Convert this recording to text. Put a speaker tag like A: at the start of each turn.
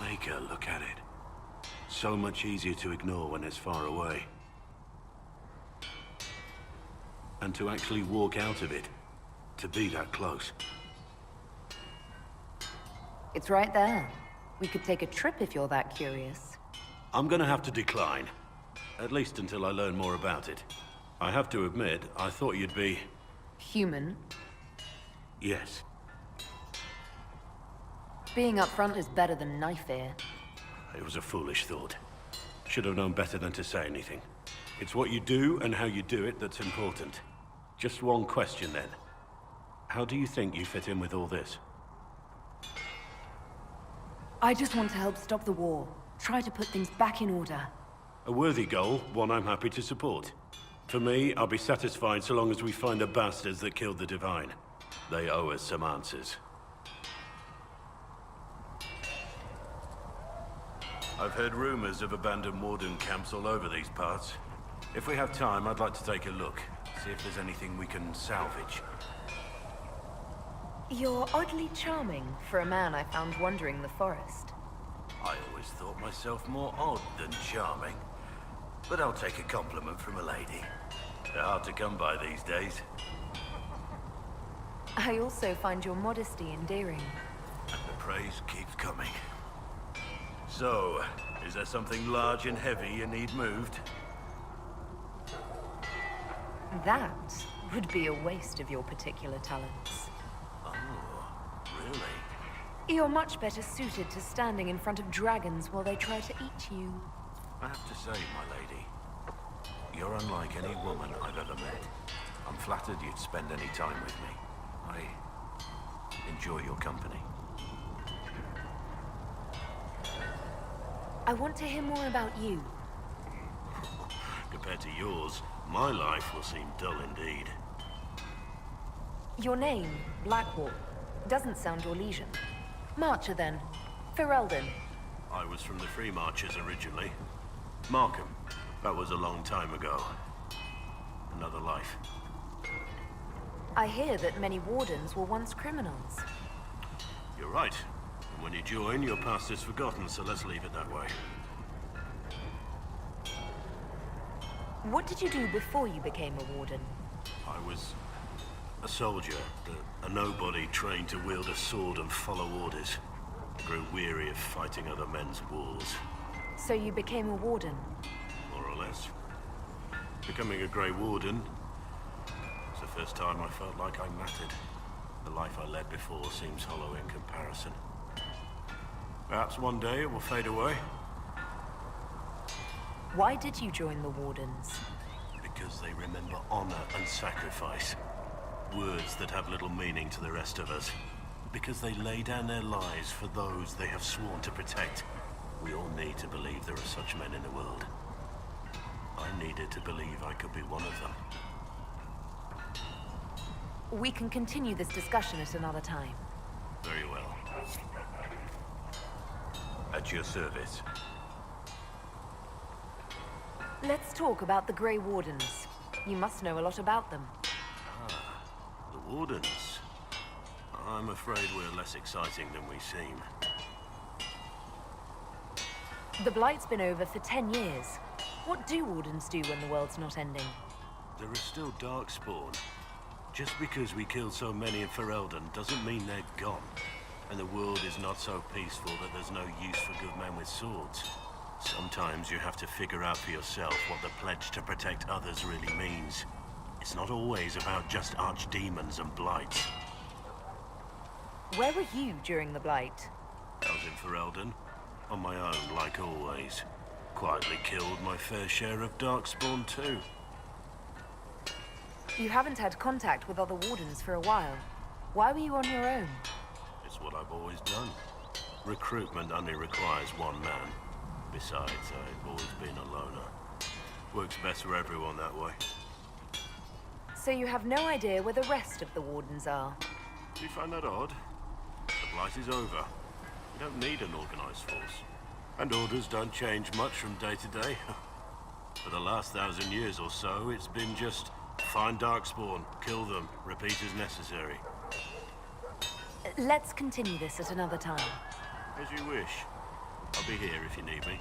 A: Maker, look at it. So much easier to ignore when it's far away. And to actually walk out of it. To be that close.
B: It's right there. We could take a trip if you're that curious.
A: I'm gonna have to decline. At least until I learn more about it. I have to admit, I thought you'd be...
B: Human.
A: Yes.
B: Being upfront is better than knife fear.
A: It was a foolish thought. Should have known better than to say anything. It's what you do and how you do it that's important. Just one question then. How do you think you fit in with all this?
B: I just want to help stop the war. Try to put things back in order.
A: A worthy goal, one I'm happy to support. For me, I'll be satisfied so long as we find the bastards that killed the Divine. They owe us some answers. I've heard rumors of abandoned Warden camps all over these parts. If we have time, I'd like to take a look. See if there's anything we can salvage.
B: You're oddly charming for a man I found wandering the forest.
A: I always thought myself more odd than charming. But I'll take a compliment from a lady. They're hard to come by these days.
B: I also find your modesty endearing.
A: And the praise keeps coming. So, is there something large and heavy you need moved?
B: That would be a waste of your particular talents.
A: Oh, really?
B: You're much better suited to standing in front of dragons while they try to eat you.
A: I have to say, my lady, you're unlike any woman I've ever met. I'm flattered you'd spend any time with me. I enjoy your company.
B: I want to hear more about you.
A: Compared to yours, my life will seem dull indeed.
B: Your name, Blackwall, doesn't sound Orlesian. Marcher then. Ferelden.
A: I was from the Free Marchers originally. Markham. That was a long time ago. Another life.
B: I hear that many wardens were once criminals.
A: You're right. And when you join, your past is forgotten, so let's leave it that way.
B: What did you do before you became a warden?
A: I was a soldier, a nobody trained to wield a sword and follow orders. I grew weary of fighting other men's wars.
B: So you became a warden?
A: More or less. Becoming a Grey Warden was the first time I felt like I mattered. The life I led before seems hollow in comparison. Perhaps one day it will fade away.
B: Why did you join the Wardens?
A: Because they remember honor and sacrifice. Words that have little meaning to the rest of us. Because they lay down their lives for those they have sworn to protect. We all need to believe there are such men in the world. I needed to believe I could be one of them.
B: We can continue this discussion at another time.
A: Very well. At your service.
B: Let's talk about the Grey Wardens. You must know a lot about them.
A: Ah, the Wardens. I'm afraid we're less exciting than we seem.
B: The Blight's been over for 10 years. What do Wardens do when the world's not ending?
A: There is still Darkspawn. Just because we killed so many in Ferelden doesn't mean they're gone. And the world is not so peaceful that there's no use for good men with swords. Sometimes you have to figure out for yourself what the pledge to protect others really means. It's not always about just archdemons and blights.
B: Where were you during the Blight?
A: I was in Ferelden, on my own like always. Quietly killed my fair share of Darkspawn too.
B: You haven't had contact with other Wardens for a while. Why were you on your own?
A: It's what I've always done. Recruitment only requires one man. Besides, I've always been a loner. Works best for everyone that way.
B: So you have no idea where the rest of the Wardens are?
A: Do you find that odd? The Blight is over. We don't need an organized force. And orders don't change much from day to day. For the last 1,000 years or so, it's been just find Darkspawn, kill them, repeat as necessary.
B: Let's continue this at another time.
A: As you wish. I'll be here if you need me.